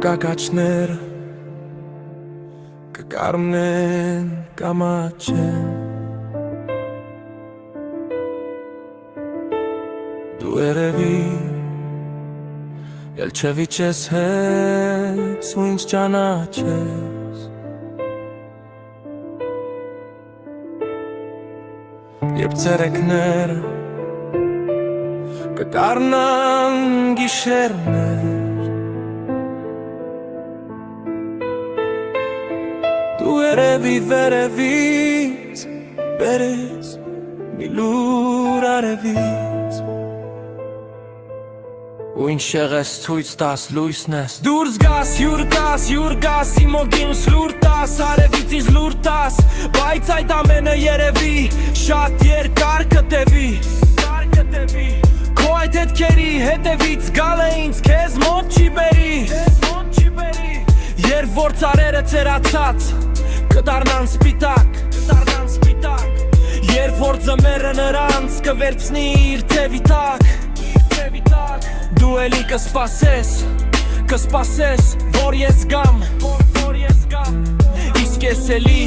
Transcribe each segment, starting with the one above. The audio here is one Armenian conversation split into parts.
կակաչները կկարմնեն կամաչեն Դու երևի ելչևի չես հեզ ու ինձ ճանաչես Երբ ցերեկները կդառնան գիշերներ Դու երևի վերևից բերես մի լուր արևից Ու ինչ եղես ցույց տաս լույսն ես Դուրս գաս, յուր գաս, իմ օգին լուր տաս Արևից ինձ լուր տաս, բայց այդ ամենը երևի Շատ երկար կտևի Քո այդ հետքերի հետևից գալ է ինձ քեզ մոտ չի բերի Երբ որ ծառերը ցերացած կդառնան սպիտակ Երբ որ ձմեռը նրանց կվերցնի իր թևի տակ Դու էլի կսպասես, որ ես գամ Իսկ ես էլի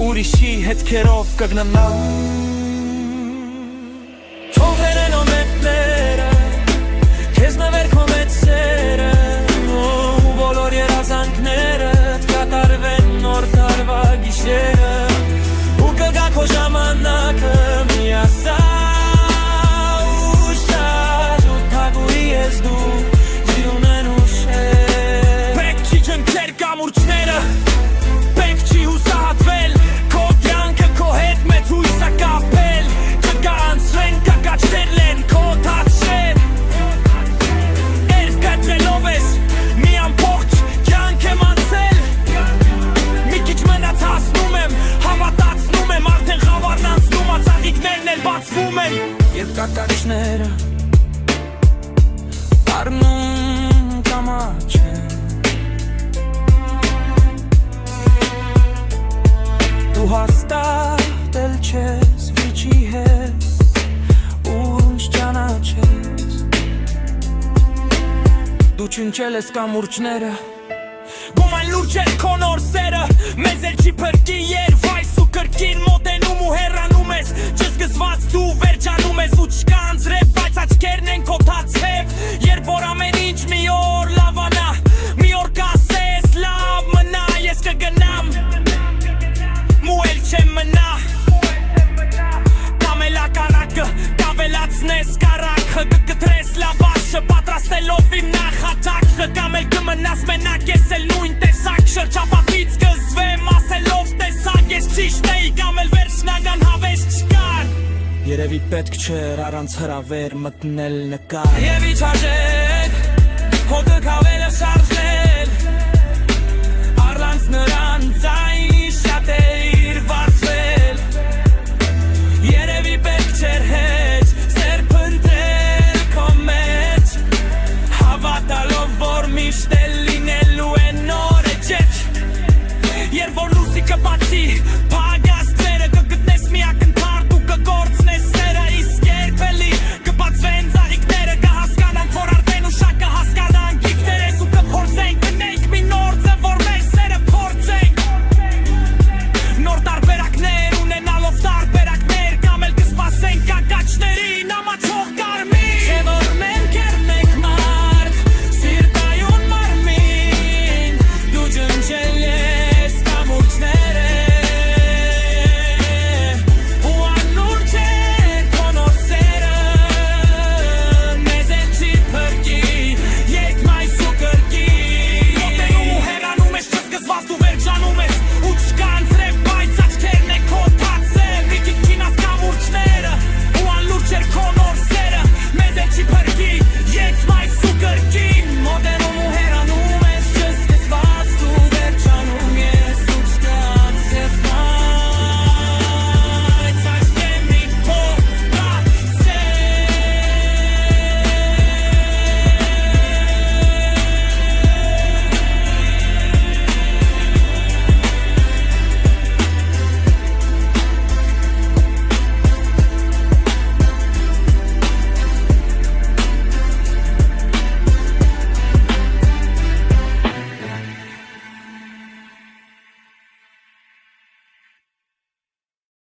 ուրիշի հետքերով կգնանամ Թողերեն ու մետները, քեզ նվեր քո մեծ սերը Ու բոլոր երազանքները կատարվեն նոր տարվա գիշերը Ու կգա քո ժամանակը միասա Պետք չի հուսահատվել Քո կյանքը քո հետ մեծ հույս ա կապել Կգանցրեն, կկաչտերլեն քո թացրեն Երբ կատրելով ես մի ամբողջ կյանք եմ անցել Մի քիչ մնաց հասնում եմ, հավատացնում եմ Արդեն խավարն անցնում ա ծաղիկներն էլ բացվում են Երբ կակաչները առնում կամաչեն Դու հաստատ էլ չես վիճի հետ ու ինձ ճանաչես Դու չնչել ես կամուրջները Գոման լուրջ էր քո նոր սերը Մեզ էլ չի փրկի երբ այս ու կրկին մոտենում ու հեռանում ես Չզգզված դու վերջանում ես ու չկանձրև Բայց աչքերն են քո թացև Երբ որ ամեն ինչ մի օր լավանա Մի օր կասես լավ մնա ես կգնամ Մուել չեմ մնա Կամ էլ ակարակը կավելացնես կարակը Կկտրես լավաշը պատրաստելով իմ նախատակը Կամ էլ կմնաս մենակ ես էլ նույն տեսակ Շրջապատից կզվեմ ասելով տեսակ Ես ճիշտ էի կամ էլ վերջնական հավես չկար Երևի պետք չէր առանց հրավեր մտնել նկար Եվ իչաժեր հոտը կավելը շարժել Առանց նրան ձայն